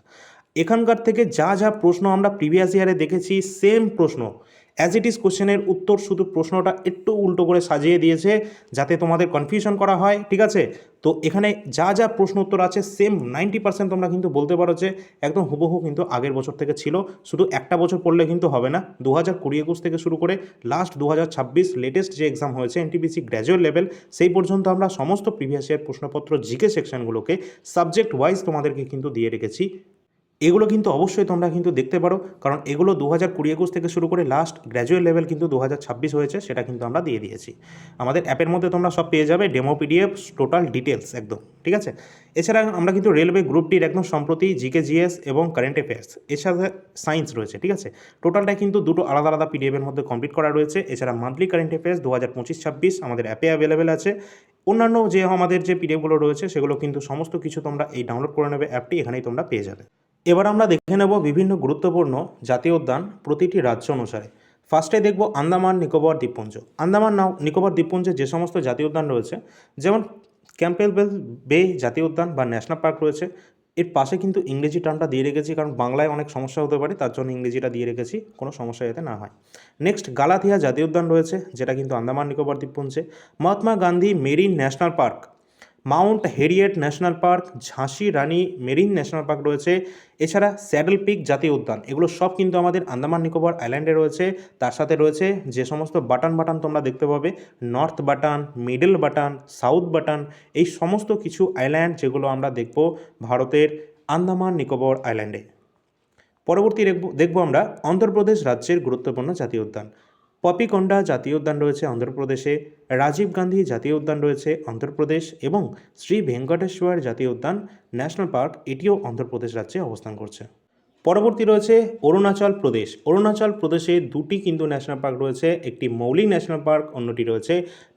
এখানকার থেকে যা যা প্রশ্ন আমরা প্রিভিয়াস ইয়ারে দেখেছি সেম প্রশ্ন অ্যাজ ইট ইজ কোশ্চেনের উত্তর, শুধু প্রশ্নটা একটু উল্টো করে সাজিয়ে দিয়েছে যাতে তোমাদের কনফিউশন করা হয়, ঠিক আছে। তো এখানে যা যা প্রশ্ন উত্তর আছে সেম 90% তোমরা কিন্তু বলতে পারো যে একদম হুবহু কিন্তু আগের বছর থেকে ছিল। শুধু একটা বছর পড়লে কিন্তু হবে না, 2020-21 থেকে শুরু করে লাস্ট 2026 লেটেস্ট যে এক্সাম হয়েছে এনটিপিসি গ্র্যাজুয়েট লেভেল, সেই পর্যন্ত আমরা সমস্ত প্রিভিয়াস ইয়ার প্রশ্নপত্র জিকে সেকশনগুলোকে সাবজেক্ট ওয়াইজ তোমাদেরকে কিন্তু দিয়ে রেখেছি। এগুলো কিন্তু অবশ্যই তোমরা কিন্তু দেখতে পারো, কারণ এগুলো 2020-21 থেকে শুরু করে লাস্ট গ্র্যাজুয়েট লেভেল কিন্তু 2026 হয়েছে, সেটা কিন্তু আমরা দিয়ে দিয়েছি। আমাদের অ্যাপের মধ্যে তোমরা সব পেয়ে যাবে, ডেমো পিডিএফ, টোটাল ডিটেলস একদম, ঠিক আছে। এছাড়া আমরা কিন্তু রেলওয়ে গ্রুপ ডির একদম সম্প্রতি জিকে জিএস এবং কারেন্ট অ্যাফেয়ার্স, এছাড়া সায়েন্স রয়েছে, ঠিক আছে। টোটালটা কিন্তু দুটো আলাদা আলাদা পিডিএফের মধ্যে কমপ্লিট করা রয়েছে। এছাড়া মান্থলি কারেন্ট অ্যাফেয়ার্স 2025-26 আমাদের অ্যাপে অ্যাভেলেবেল আছে। অন্যান্য যে আমাদের যে পিডিএফগুলো রয়েছে সেগুলো কিন্তু সমস্ত কিছু তোমরা এই ডাউনলোড করে নেবে অ্যাপটি, এখানেই তোমরা পেয়ে যাবে। এবার আমরা দেখে নেব বিভিন্ন গুরুত্বপূর্ণ জাতীয় উদ্যান প্রতিটি রাজ্য অনুসারে। ফার্স্টে দেখব আন্দামান নিকোবর দ্বীপপুঞ্জ। আন্দামান নিকোবর দ্বীপপুঞ্জে যে সমস্ত জাতীয় উদ্যান রয়েছে, যেমন ক্যাম্পবেল বে জাতীয় উদ্যান বা ন্যাশনাল পার্ক রয়েছে, এর পাশে কিন্তু ইংরেজি টার্মটা দিয়ে রেখেছি, কারণ বাংলায় অনেক সমস্যা হতে পারে, তার জন্য ইংরেজিটা দিয়ে রেখেছি, কোনো সমস্যা যাতে না হয়। নেক্সট গালাথিয়া জাতীয় উদ্যান রয়েছে, যেটা কিন্তু আন্দামান নিকোবর দ্বীপপুঞ্জে। Mahatma Gandhi marine national park, Mount Harriet national park, ঝাঁসি রানী মেরিন ন্যাশনাল পার্ক রয়েছে। এছাড়া স্যাডেল পিক জাতীয় উদ্যান, এগুলো সব কিন্তু আমাদের আন্দামান নিকোবর আইল্যান্ডে রয়েছে। তার সাথে রয়েছে যে সমস্ত বাটান বাটান তোমরা দেখতে পাবে, north button, middle button, south button, এই সমস্ত কিছু আইল্যান্ড যেগুলো আমরা দেখব ভারতের আন্দামান নিকোবর আইল্যান্ডে। পরবর্তী দেখব আমরা অন্ধ্রপ্রদেশ রাজ্যের গুরুত্বপূর্ণ জাতীয় উদ্যান। পপিকোন্ডা জাতীয় উদ্যান রয়েছে অন্ধ্রপ্রদেশে, রাজীব গান্ধী জাতীয় উদ্যান রয়েছে অন্ধ্রপ্রদেশ, এবং শ্রী ভেঙ্কটেশ্বর জাতীয় উদ্যান ন্যাশনাল পার্ক, এটিও অন্ধ্রপ্রদেশ রাজ্যে অবস্থান করছে। পরবর্তী রয়েছে অরুণাচল প্রদেশ। অরুণাচল প্রদেশে দুটি কিন্তু ন্যাশনাল পার্ক রয়েছে, একটি মৌলিক ন্যাশনাল পার্ক, অন্যটি রয়েছে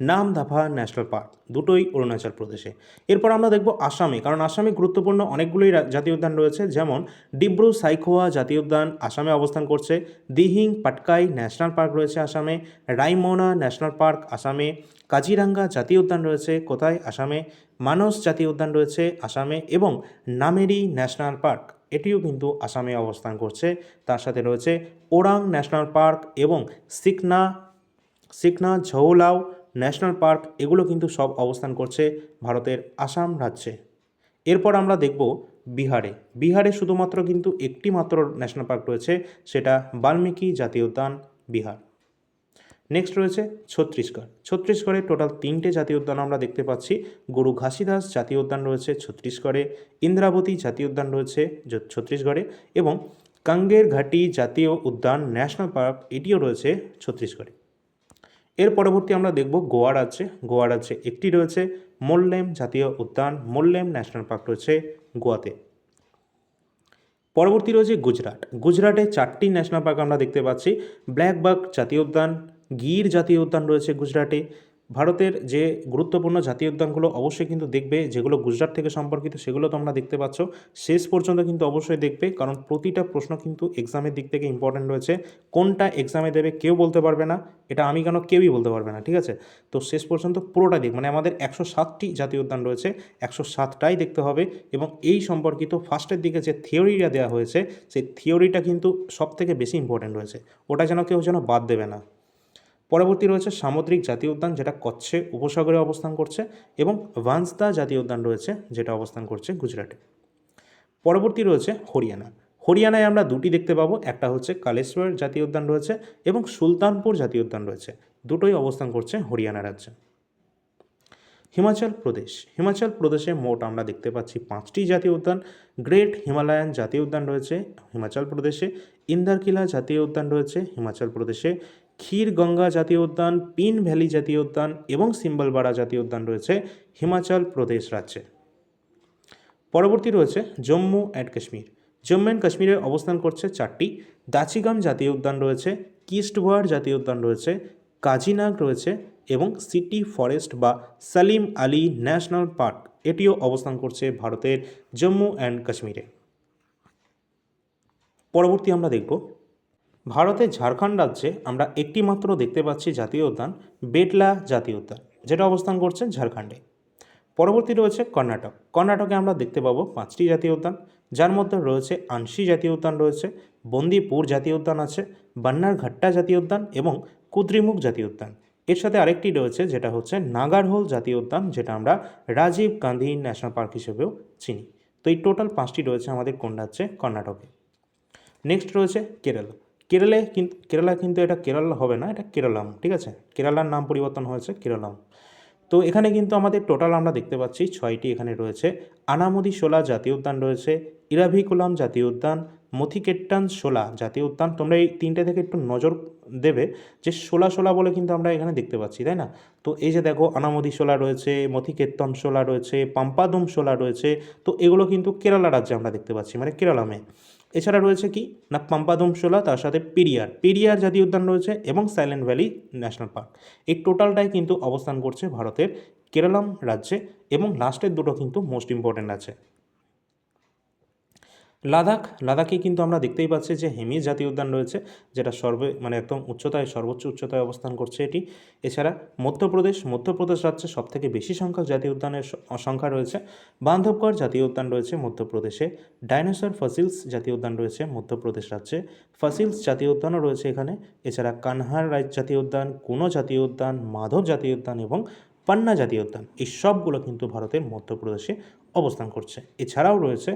নামদাফা ন্যাশনাল পার্ক, দুটোই অরুণাচল প্রদেশে। এরপর আমরা দেখব আসামে, কারণ আসামে গুরুত্বপূর্ণ অনেকগুলোই জাতীয় উদ্যান রয়েছে, যেমন ডিব্রু সাইখোয়া জাতীয় উদ্যান আসামে অবস্থান করছে, দিহিং পাটকাই ন্যাশনাল পার্ক রয়েছে আসামে, রাইমোনা ন্যাশনাল পার্ক আসামে, কাজিরাঙ্গা জাতীয় উদ্যান রয়েছে কোথায়, আসামে, মানস জাতীয় উদ্যান রয়েছে আসামে, এবং নামেরি ন্যাশনাল পার্ক, এটিও কিন্তু আসামে অবস্থান করছে। তার সাথে রয়েছে ওরাং ন্যাশনাল পার্ক এবং সিকনা ঝৌলাও ন্যাশনাল পার্ক, এগুলো কিন্তু সব অবস্থান করছে ভারতের আসাম রাজ্যে। এরপর আমরা দেখব বিহারে। বিহারে শুধুমাত্র কিন্তু একটি মাত্র ন্যাশনাল পার্ক রয়েছে, সেটা বাল্মীকি জাতীয় উদ্যান, বিহার। নেক্সট রয়েছে ছত্তিশগড়। ছত্তিশগড়ে টোটাল 3টে জাতীয় উদ্যান আমরা দেখতে পাচ্ছি। গুরু ঘাসিদাস জাতীয় উদ্যান রয়েছে ছত্তিশগড়ে, ইন্দ্রাবতী জাতীয় উদ্যান রয়েছে ছত্তিশগড়ে, এবং কাঙ্গের ঘাটি জাতীয় উদ্যান ন্যাশনাল পার্ক, এটিও রয়েছে ছত্তিশগড়ে। এর পরবর্তী আমরা দেখব গোয়া রাজ্যে। গোয়া রাজ্যে একটি রয়েছে মোল্লেম জাতীয় উদ্যান, মোল্লেম ন্যাশনাল পার্ক রয়েছে গোয়াতে। পরবর্তী রয়েছে গুজরাট। গুজরাটে 4টি ন্যাশনাল পার্ক আমরা দেখতে পাচ্ছি। ব্ল্যাকবাক জাতীয় উদ্যান, গির জাতীয় উদ্যান রয়েছে গুজরাটে। ভারতের যে গুরুত্বপূর্ণ জাতীয় উদ্যানগুলো অবশ্যই কিন্তু দেখবে, যেগুলো গুজরাট থেকে সম্পর্কিত সেগুলো তোমরা দেখতে পাচ্ছ, শেষ পর্যন্ত কিন্তু অবশ্যই দেখবে, কারণ প্রতিটা প্রশ্ন কিন্তু এক্সামের দিক থেকে ইম্পর্ট্যান্ট রয়েছে। কোনটা এক্সামে দেবে কেউ বলতে পারবে না, এটা আমি কেন কেউই বলতে পারবে না, ঠিক আছে। তো শেষ পর্যন্ত পুরোটা দিক, মানে আমাদের 107টি জাতীয় উদ্যান রয়েছে, 107টাই দেখতে হবে, এবং এই সম্পর্কিত ফার্স্টের দিকে যে থিওরিটা দেওয়া হয়েছে সেই থিওরিটা কিন্তু সব থেকে বেশি ইম্পর্ট্যান্ট রয়েছে, ওটা যেন কেউ বাদ দেবে না। পরবর্তী রয়েছে সামুদ্রিক জাতীয় উদ্যান, যেটা কচ্ছে উপসাগরে অবস্থান করছে, এবং ভান্সদা জাতীয় উদ্যান রয়েছে, যেটা অবস্থান করছে গুজরাটে। পরবর্তী রয়েছে হরিয়ানা। হরিয়ানায় আমরা দুটি দেখতে পাবো, একটা হচ্ছে কালেশ্বর জাতীয় উদ্যান রয়েছে এবং সুলতানপুর জাতীয় উদ্যান রয়েছে, দুটোই অবস্থান করছে হরিয়ানা রাজ্যে। হিমাচল প্রদেশ। হিমাচল প্রদেশে মোট আমরা দেখতে পাচ্ছি 5টি জাতীয় উদ্যান। গ্রেট হিমালয়ান জাতীয় উদ্যান রয়েছে হিমাচল প্রদেশে, ইন্দারকিলা জাতীয় উদ্যান রয়েছে হিমাচল প্রদেশে, ক্ষীর গঙ্গা জাতীয় উদ্যান, পিন ভ্যালি জাতীয় উদ্যান এবং সিম্বলবাড়া জাতীয় উদ্যান রয়েছে হিমাচল প্রদেশ রাজ্যে। পরবর্তী রয়েছে জম্মু অ্যান্ড কাশ্মীর। জম্মু অ্যান্ড কাশ্মীরে অবস্থান করছে 4টি। দাচিগাম জাতীয় উদ্যান রয়েছে, কিস্টওয়াড় জাতীয় উদ্যান রয়েছে, কাজিনাগ রয়েছে, এবং সিটি ফরেস্ট বা সালিম আলী ন্যাশনাল পার্ক, এটিও অবস্থান করছে ভারতের জম্মু অ্যান্ড কাশ্মীরে। পরবর্তী আমরা দেখব ভারতের ঝাড়খণ্ড রাজ্যে আমরা একটি মাত্র দেখতে পাচ্ছি জাতীয় উদ্যান, বেটলা জাতীয় উদ্যান, যেটা অবস্থান করছে ঝাড়খণ্ডে। পরবর্তী রয়েছে কর্ণাটক। কর্ণাটকে আমরা দেখতে পাবো 5টি জাতীয় উদ্যান, যার মধ্যে রয়েছে আনসি জাতীয় উদ্যান রয়েছে, বন্দিপুর জাতীয় উদ্যান আছে, বান্নারঘাট্টা জাতীয় উদ্যান এবং কুদ্রেমুখ জাতীয় উদ্যান। এর সাথে আরেকটি রয়েছে যেটা হচ্ছে নাগারহোল জাতীয় উদ্যান, যেটা আমরা রাজীব গান্ধী ন্যাশনাল পার্ক হিসেবেও চিনি। তো এই টোটাল 5টি রয়েছে আমাদের কোন রাজ্যে? কর্ণাটকে। নেক্সট রয়েছে কেরালা। কেরালা কিন্তু এটা কেরালা হবে না, এটা কেরালাম, ঠিক আছে? কেরালার নাম পরিবর্তন হয়েছে কেরালাম। তো এখানে কিন্তু আমাদের টোটাল আমরা দেখতে পাচ্ছি 6টি এখানে রয়েছে। আনামুদি শোলা জাতীয় উদ্যান রয়েছে, ইরাভিকুলাম জাতীয় উদ্যান, মথিকেট্টান শোলা জাতীয় উদ্যান। তোমরা এই 3টে থেকে একটু নজর দেবে যে শোলা শোলা বলে কিন্তু আমরা এখানে দেখতে পাচ্ছি, তাই না? তো এই যে দেখো আনামুদি শোলা রয়েছে, মথিকেত্তন শোলা রয়েছে, পাম্পাদুম শোলা রয়েছে। তো এগুলো কিন্তু কেরালা রাজ্যে আমরা দেখতে পাচ্ছি, মানে কেরালামে। এছাড়া রয়েছে কি না পাম্পাদুম শোলা, তার সাথে পেরিয়ার জাতীয় উদ্যান রয়েছে এবং সাইলেন্ট ভ্যালি ন্যাশনাল পার্ক। এই টোটালটাই কিন্তু অবস্থান করছে ভারতের কেরালাম রাজ্যে, এবং লাস্টের দুটো কিন্তু মোস্ট ইম্পর্ট্যান্ট আছে। লাদাখে কিন্তু আমরা দেখতেই পাচ্ছি যে হেমি জাতীয় উদ্যান রয়েছে, যেটা মানে একদম সর্বোচ্চ উচ্চতায় অবস্থান করছে এটি। এছাড়া মধ্যপ্রদেশ রাজ্যে সবথেকে বেশি সংখ্যক জাতীয় উদ্যানের সংখ্যা রয়েছে। বান্ধবগড় জাতীয় উদ্যান রয়েছে মধ্যপ্রদেশে। ডাইনোসর ফসিলস জাতীয় উদ্যান রয়েছে মধ্যপ্রদেশ রাজ্যে। ফসিলস জাতীয় উদ্যানও রয়েছে এখানে। এছাড়া কানহার জাতীয় উদ্যান, কুনো জাতীয় উদ্যান, মাধব জাতীয় উদ্যান এবং পান্না জাতীয় উদ্যান, এই সবগুলো কিন্তু ভারতের মধ্যপ্রদেশে অবস্থান করছে। এছাড়াও রয়েছে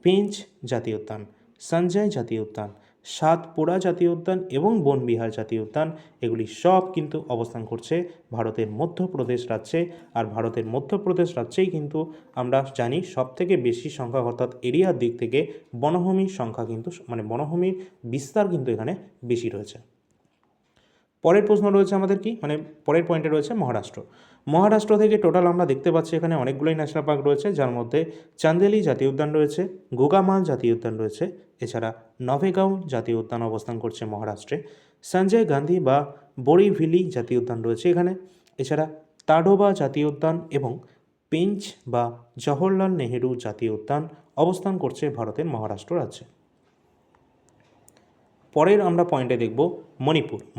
পেঞ্চ জাতীয় উদ্যান, সঞ্জয় জাতীয় উদ্যান, সাতপুরা জাতীয় উদ্যান এবং বনবিহার জাতীয় উদ্যান। এগুলি সব কিন্তু অবস্থান করছে ভারতের মধ্যপ্রদেশ রাজ্যে। আর ভারতের মধ্যপ্রদেশ রাজ্যেই কিন্তু আমরা জানি সবথেকে বেশি সংখ্যক, অর্থাৎ এরিয়ার দিক থেকে বনভূমির সংখ্যা কিন্তু, মানে বনভূমির বিস্তার কিন্তু এখানে বেশি রয়েছে। পরের প্রশ্ন রয়েছে আমাদের কি, মানে পরের পয়েন্টে রয়েছে মহারাষ্ট্র থেকে টোটাল আমরা দেখতে পাচ্ছি এখানে অনেকগুলোই ন্যাশনাল পার্ক রয়েছে, যার মধ্যে চান্দেলি জাতীয় উদ্যান রয়েছে, গোগামাল জাতীয় উদ্যান রয়েছে। এছাড়া নভেগাঁও জাতীয় উদ্যান অবস্থান করছে মহারাষ্ট্রে। সঞ্জয় গান্ধী বা বোরিভিলি জাতীয় উদ্যান রয়েছে এখানে। এছাড়া তাডোবা জাতীয় উদ্যান এবং পেঞ্চ বা জওহরলাল নেহেরু জাতীয় উদ্যান অবস্থান করছে ভারতের মহারাষ্ট্র রাজ্যে। পরের আমরা পয়েন্টে দেখব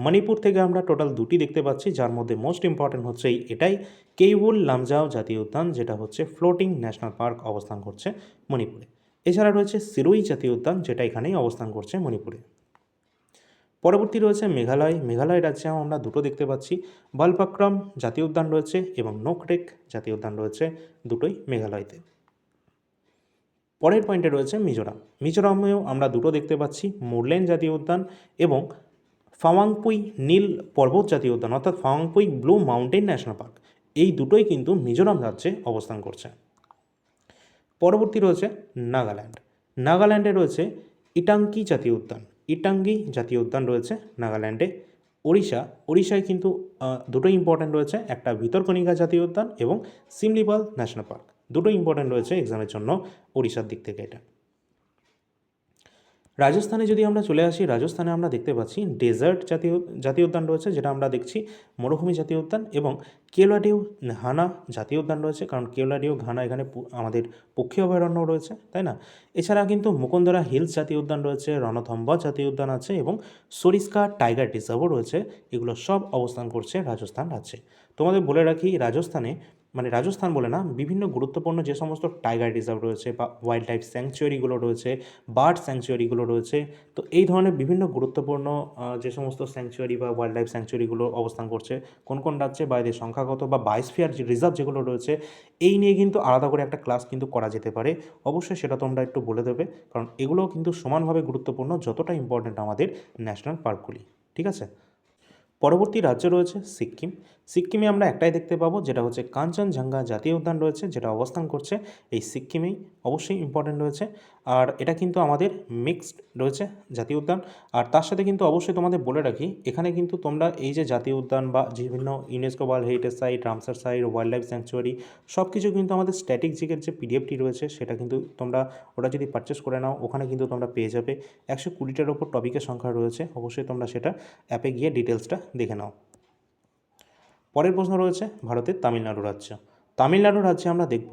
মণিপুর থেকে আমরা টোটাল 2টি দেখতে পাচ্ছি, যার মধ্যে মোস্ট ইম্পর্ট্যান্ট হচ্ছে এটাই কেইবুল লামজাও জাতীয় উদ্যান, যেটা হচ্ছে ফ্লোটিং ন্যাশনাল পার্ক অবস্থান করছে মণিপুরে। এছাড়া রয়েছে সিরুই জাতীয় উদ্যান, যেটা এখানেই অবস্থান করছে মণিপুরে। পরবর্তী রয়েছে মেঘালয় রাজ্যেও আমরা দুটো দেখতে পাচ্ছি, বালপাক্রাম জাতীয় উদ্যান রয়েছে এবং নোকরেক জাতীয় উদ্যান রয়েছে, দুটোই মেঘালয়তে। পরের পয়েন্টে রয়েছে মিজোরামেও আমরা দুটো দেখতে পাচ্ছি, মুরলেন জাতীয় উদ্যান এবং ফাওয়াংপুই নীল পর্বত জাতীয় উদ্যান, অর্থাৎ ফাওয়াংপুই ব্লু মাউন্টেন ন্যাশনাল পার্ক। এই দুটোই কিন্তু মিজোরাম রাজ্যে অবস্থান করছে। পরবর্তী রয়েছে নাগাল্যান্ডে রয়েছে ইটাঙ্গি জাতীয় উদ্যান রয়েছে নাগাল্যান্ডে। ওড়িশায় কিন্তু দুটোই ইম্পর্ট্যান্ট রয়েছে, একটা ভিতরকণিকা জাতীয় উদ্যান এবং সিমলিপাল ন্যাশনাল পার্ক, দুটো ইম্পর্ট্যান্ট রয়েছে এক্সামের জন্য ওড়িশার দিক থেকে। এটা রাজস্থানে যদি আমরা চলে আসি, রাজস্থানে আমরা দেখতে পাচ্ছি ডেজার্ট জাতীয় উদ্যান রয়েছে, যেটা আমরা দেখছি মরুভূমি জাতীয় উদ্যান, এবং কেওলাডিউ ঘানা জাতীয় উদ্যান রয়েছে, কারণ কেওলাডিউ ঘানা এখানে আমাদের পক্ষী অভয়ারণ্য রয়েছে, তাই না? এছাড়া কিন্তু মুকুন্দরা হিলস জাতীয় উদ্যান রয়েছে, রণথম্বা জাতীয় উদ্যান আছে এবং সরিস্কা টাইগার রিজার্ভও রয়েছে। এগুলো সব অবস্থান করছে রাজস্থান রাজ্যে। তোমাদের বলে রাখি, রাজস্থান বলে না, বিভিন্ন গুরুত্বপূর্ণ যে সমস্ত টাইগার রিজার্ভ রয়েছে বা ওয়াইল্ড লাইফ স্যাংচুয়ারিগুলো রয়েছে, বার্ড স্যাংচুয়ারিগুলো রয়েছে, তো এই ধরনের বিভিন্ন গুরুত্বপূর্ণ যে সমস্ত স্যাংচুয়ারি বা ওয়াইল্ড লাইফ স্যাংচুয়ারিগুলো অবস্থান করছে কোন কোন রাজ্যে বা এদের সংখ্যাগত বা বায়োস্ফিয়ার যে রিজার্ভ যেগুলো রয়েছে, এই নিয়ে কিন্তু আলাদা করে একটা ক্লাস কিন্তু করা যেতে পারে। অবশ্যই সেটা তোমরা একটু বলে দেবে, কারণ এগুলোও কিন্তু সমানভাবে গুরুত্বপূর্ণ যতটা ইম্পর্ট্যান্ট আমাদের ন্যাশনাল পার্কগুলি, ঠিক আছে? পরবর্তী রাজ্য রয়েছে সিক্কিমে আমরা একটাই দেখতে পাবো, যেটা হচ্ছে কাঞ্চনজঙ্ঘা জাতীয় উদ্যান রয়েছে, যেটা অবস্থান করছে এই সিক্কিমেই, অবশ্যই ইম্পর্ট্যান্ট রয়েছে। আর এটা কিন্তু আমাদের মিক্সড রয়েছে জাতীয় উদ্যান। আর তার সাথে কিন্তু অবশ্যই তোমাদের বলে রাখি, এখানে কিন্তু তোমরা এই যে জাতীয় উদ্যান বা বিভিন্ন UNESCO world heritage site, Ramsar site, wildlife sanctuary, সব কিছু কিন্তু আমাদের স্ট্যাটিক জিকের যে পিডিএফটি রয়েছে, সেটা কিন্তু তোমরা ওটা যদি পারচেস করে নাও, ওখানে কিন্তু তোমরা পেয়ে যাবে। 120টার ওপর টপিকের সংখ্যা রয়েছে, অবশ্যই তোমরা সেটা অ্যাপে গিয়ে ডিটেলসটা দেখে নাও। পরের প্রশ্ন রয়েছে ভারতের তামিলনাড়ু রাজ্যে আমরা দেখব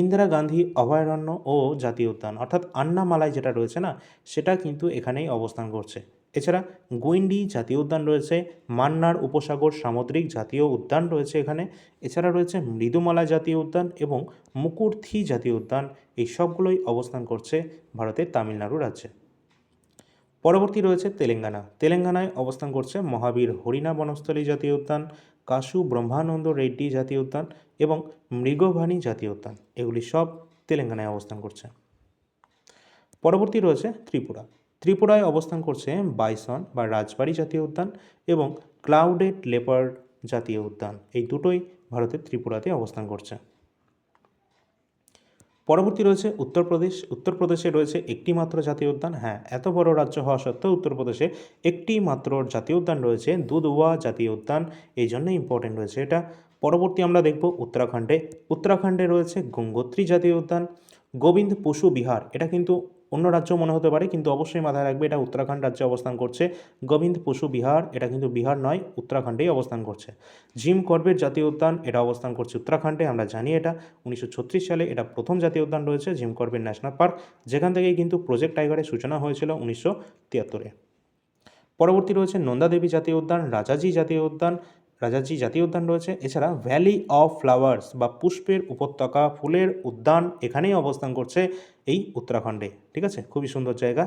ইন্দিরা গান্ধী অভয়ারণ্য ও জাতীয় উদ্যান, অর্থাৎ আন্নামালাই যেটা রয়েছে না, সেটা কিন্তু এখানেই অবস্থান করছে। এছাড়া গুইন্ডি জাতীয় উদ্যান রয়েছে, মান্নার উপসাগর সামুদ্রিক জাতীয় উদ্যান রয়েছে এখানে। এছাড়া রয়েছে মৃদুমালা জাতীয় উদ্যান এবং মুকুরথি জাতীয় উদ্যান, এই সবগুলোই অবস্থান করছে ভারতের তামিলনাড়ু রাজ্যে। পরবর্তী রয়েছে তেলেঙ্গানা। তেলেঙ্গানায় অবস্থান করছে মহাবীর হরিণা বনস্থলী জাতীয় উদ্যান, কাশু ব্রহ্মানন্দ রেড্ডি জাতীয় উদ্যান এবং মৃগভানি জাতীয় উদ্যান। এগুলি সব তেলেঙ্গানায় অবস্থান করছে। পরবর্তী রয়েছে ত্রিপুরা। ত্রিপুরায় অবস্থান করছে বাইসন বা রাজবাড়ি জাতীয় উদ্যান এবং ক্লাউডেড লেপার্ড জাতীয় উদ্যান। এই দুটোই ভারতের ত্রিপুরাতে অবস্থান করছে। পরবর্তী রয়েছে উত্তরপ্রদেশ। উত্তরপ্রদেশে রয়েছে একটি মাত্র জাতীয় উদ্যান। হ্যাঁ, এত বড় রাজ্য হওয়া সত্ত্বেও উত্তরপ্রদেশে একটি মাত্র জাতীয় উদ্যান রয়েছে, দুধওয়া জাতীয় উদ্যান। এই জন্য ইম্পর্টেন্ট রয়েছে এটা। পরবর্তী আমরা দেখব উত্তরাখণ্ডে। উত্তরাখণ্ডে রয়েছে গঙ্গোত্রী জাতীয় উদ্যান, গোবিন্দ পশু বিহার। এটা কিন্তু অন্য রাজ্য মনে হতে পারে, কিন্তু অবশ্যই মাথায় রাখবে এটা উত্তরাখণ্ড রাজ্যে অবস্থান করছে। গোবিন্দ পশু বিহার, এটা কিন্তু বিহার নয়, উত্তরাখণ্ডেই অবস্থান করছে। জিম করবেট জাতীয় উদ্যান, এটা অবস্থান করছে উত্তরাখণ্ডে। আমরা জানি এটা 1936 সালে এটা প্রথম জাতীয় উদ্যান রয়েছে জিম করবেট ন্যাশনাল পার্ক, যেখান থেকেই কিন্তু প্রজেক্ট টাইগারের সূচনা হয়েছিল 1973-এ। পরবর্তী রয়েছে নন্দাদেবী জাতীয় উদ্যান, রাজাজি জাতীয় উদ্যান, রাজাজি জাতীয় উদ্যান রয়েছে। এছাড়া ভ্যালি অফ ফ্লাওয়ার্স বা পুষ্পের উপত্যকা, ফুলের উদ্যান, এখানেই অবস্থান করছে এই উত্তরাখণ্ডে। ঠিক আছে, খুবই সুন্দর জায়গা।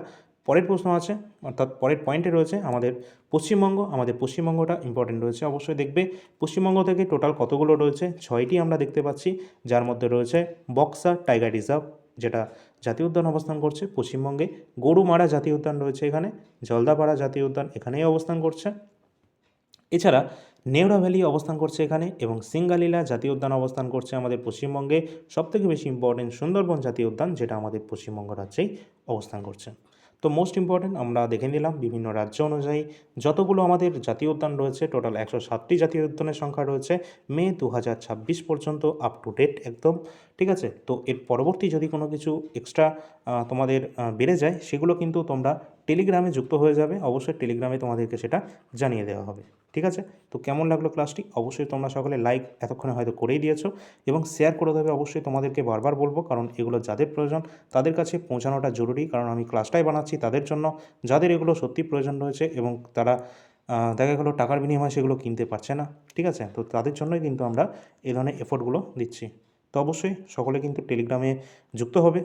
পরের প্রশ্ন আছে, অর্থাৎ পরের পয়েন্টে রয়েছে আমাদের পশ্চিমবঙ্গ। আমাদের পশ্চিমবঙ্গটা ইম্পর্টেন্ট রয়েছে, অবশ্যই দেখবে। পশ্চিমবঙ্গ থেকে টোটাল কতগুলো রয়েছে? 6টি আমরা দেখতে পাচ্ছি, যার মধ্যে রয়েছে বক্সা টাইগার রিজার্ভ, যেটা জাতীয় উদ্যান অবস্থান করছে পশ্চিমবঙ্গে। গরুমারা জাতীয় উদ্যান রয়েছে এখানে, জলদাপাড়া জাতীয় উদ্যান এখানেই অবস্থান করছে। এছাড়া নেওড়া ভ্যালি অবস্থান করছে এখানে, এবং সিঙ্গালীলা জাতীয় উদ্যান অবস্থান করছে আমাদের পশ্চিমবঙ্গে। সবথেকে বেশি ইম্পর্টেন্ট সুন্দরবন জাতীয় উদ্যান, যেটা আমাদের পশ্চিমবঙ্গ রাজ্যেই অবস্থান করছে। তো মোস্ট ইম্পর্টেন্ট আমরা দেখে নিলাম বিভিন্ন রাজ্য অনুযায়ী যতগুলো আমাদের জাতীয় উদ্যান রয়েছে। টোটাল 107টি জাতীয় উদ্যানের সংখ্যা রয়েছে মে 2026 পর্যন্ত, আপ টু ডেট একদম। ঠিক আছে, তো এর পরবর্তী যদি কোনো কিছু এক্সট্রা তোমাদের বেড়ে যায়, সেগুলো কিন্তু তোমরা টেলিগ্রামে যুক্ত হয়ে যাবে। অবশ্যই টেলিগ্রামে তোমাদেরকে সেটা জানিয়ে দেওয়া হবে। ঠিক আছে, তো কেমন লাগলো ক্লাসটি? অবশ্যই তোমরা সকলে লাইক এতক্ষণে হয়তো করেই দিয়েছো, এবং শেয়ার করে দেবে। অবশ্যই তোমাদেরকে বারবার বলবো, কারণ এগুলো যাদের প্রয়োজন তাদের কাছে পৌঁছানোটা জরুরি। কারণ আমি ক্লাসটাই বানাচ্ছি তাদের জন্য, যাদের এগুলো সত্যি প্রয়োজন রয়েছে এবং তারা দেখা গেলো টাকার বিনিময়ে সেগুলো কিনতে পারছে না। ঠিক আছে, তো তাদের জন্যই কিন্তু আমরা এই ধরনের এফোর্টগুলো দিচ্ছি। তো অবশ্যই সকলে কিন্তু টেলিগ্রামে যুক্ত হবে,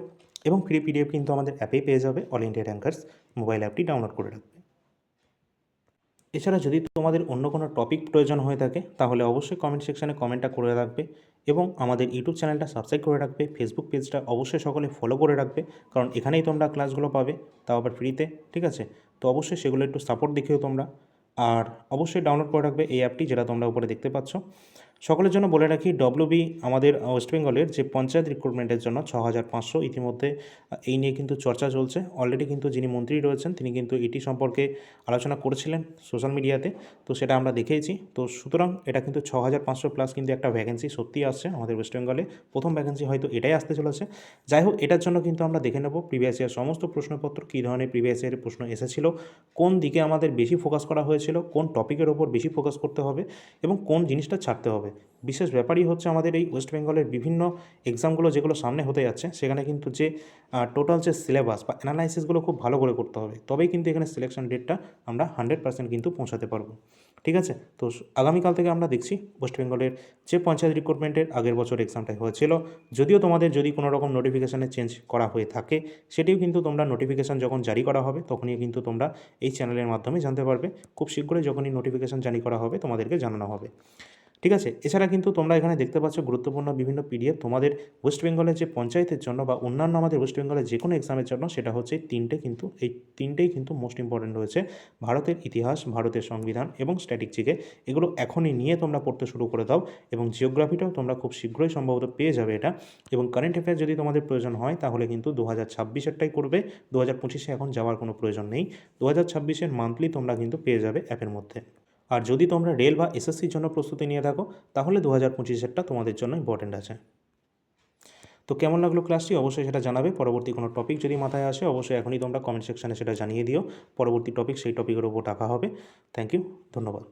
এবং ফ্রি পিডিএফ কিন্তু আমাদের অ্যাপেই পেয়ে যাবে। অল ইন্ডিয়া র্যাঙ্কার্স মোবাইল অ্যাপটি ডাউনলোড করে রাখবে। এছাড়া যদি তোমাদের অন্য কোনো টপিক প্রয়োজন হয়ে থাকে, তাহলে অবশ্যই কমেন্ট সেকশানে কমেন্টটা করে রাখবে, এবং আমাদের ইউটিউব চ্যানেলটা সাবস্ক্রাইব করে রাখবে। ফেসবুক পেজটা অবশ্যই সকলে ফলো করে রাখবে, কারণ এখানেই তোমরা ক্লাসগুলো পাবে, তাও আবার ফ্রিতে। ঠিক আছে, তো অবশ্যই সেগুলো একটু সাপোর্ট দেখিও তোমরা। আর অবশ্যই ডাউনলোড করে রাখবে এই অ্যাপটি, যেটা তোমরা উপরে দেখতে পাচ্ছ। সকলের জন্য বলে রাখি, ডব্লিউবি আমাদের ওয়েস্ট বেঙ্গলের যে পঞ্চায়েত রিক্রুটমেন্টের জন্য 6500 ইতিমধ্যে এই নিয়ে কিন্তু চর্চা চলছে। অলরেডি কিন্তু যিনি মন্ত্রী রয়েছেন তিনি কিন্তু এটি সম্পর্কে আলোচনা করেছিলেন সোশ্যাল মিডিয়াতে, তো সেটা আমরা দেখেইছি। তো সুতরাং এটা কিন্তু 6500 প্লাস কিন্তু একটা ভ্যাকেন্সি সত্যিই আসছে আমাদের ওয়েস্ট বেঙ্গলে। প্রথম ভ্যাকেন্সি হয়তো এটাই আসতে চলেছে। যাই হোক, এটার জন্য কিন্তু আমরা দেখে নেব প্রিভিয়াস ইয়ার সমস্ত প্রশ্নপত্র, কী ধরনের প্রিভিয়াস ইয়ারের প্রশ্ন এসেছিল, কোন দিকে আমাদের বেশি ফোকাস করা হয়েছিল, কোন টপিকের ওপর বেশি ফোকাস করতে হবে, এবং কোন জিনিসটা ছাড়তে হবে। বিশেষ ব্যাপারই হচ্ছে আমাদের এই ওয়েস্ট বেঙ্গলের বিভিন্ন এক্সামগুলো যেগুলো সামনে হতে যাচ্ছে, সেখানে কিন্তু যে টোটাল যে সিলেবাস বা অ্যানালাইসিসগুলো খুব ভালো করে করতে হবে, তবেই কিন্তু এখানে সিলেকশন ডেটটা আমরা 100% কিন্তু পৌঁছাতে পারবো। ঠিক আছে, তো আগামীকাল থেকে আমরা দেখছি ওয়েস্ট বেঙ্গলের যে পঞ্চায়েত রিক্রুটমেন্টের আগের বছর এক্সামটা হয়েছিল। যদিও তোমাদের যদি কোনো রকম নোটিফিকেশানে চেঞ্জ করা হয়ে থাকে, সেটিও কিন্তু তোমরা নোটিফিকেশান যখন জারি করা হবে তখনই কিন্তু তোমরা এই চ্যানেলের মাধ্যমে জানতে পারবে। খুব শীঘ্রই যখনই নোটিফিকেশান জারি করা হবে তোমাদেরকে জানানো হবে। ঠিক আছে, এছাড়া কিন্তু তোমরা এখানে দেখতে পাচ্ছ গুরুত্বপূর্ণ বিভিন্ন পিডিএফ তোমাদের ওয়েস্ট বেঙ্গলের যে পঞ্চায়েতের জন্য বা অন্যান্য আমাদের ওয়েস্ট বেঙ্গলের যে কোনো এক্সামের জন্য। সেটা হচ্ছে এই তিনটেই কিন্তু মোস্ট ইম্পর্টেন্ট রয়েছে। ভারতের ইতিহাস, ভারতের সংবিধান এবং স্ট্যাটিক জিকে, এগুলো এখনই নিয়ে তোমরা পড়তে শুরু করে দাও। এবং জিওগ্রাফিটাও তোমরা খুব শীঘ্রই সম্ভবত পেয়ে যাবে এটা। এবং কারেন্ট অ্যাফেয়ার যদি তোমাদের প্রয়োজন হয়, তাহলে কিন্তু 2026-এরটাই করবে। 2025-এ এখন যাওয়ার কোনো প্রয়োজন নেই। 2026-এর মান্থলি তোমরা কিন্তু পেয়ে যাবে অ্যাপের মধ্যে। আর যদি তোমরা রেল বা এসএসসির জন্য প্রস্তুতি নিয়ে থাকো, তাহলে 2025-এরটা তোমাদের জন্য ইম্পর্টেন্ট আছে। তো কেমন লাগলো ক্লাসটি অবশ্যই সেটা জানাবে। পরবর্তী কোনো টপিক যদি মাথায় আসে, অবশ্যই এখনই তোমরা কমেন্ট সেকশানে সেটা জানিয়ে দিও। পরবর্তী টপিক সেই টপিকের উপর ডাকা হবে। থ্যাংক ইউ, ধন্যবাদ।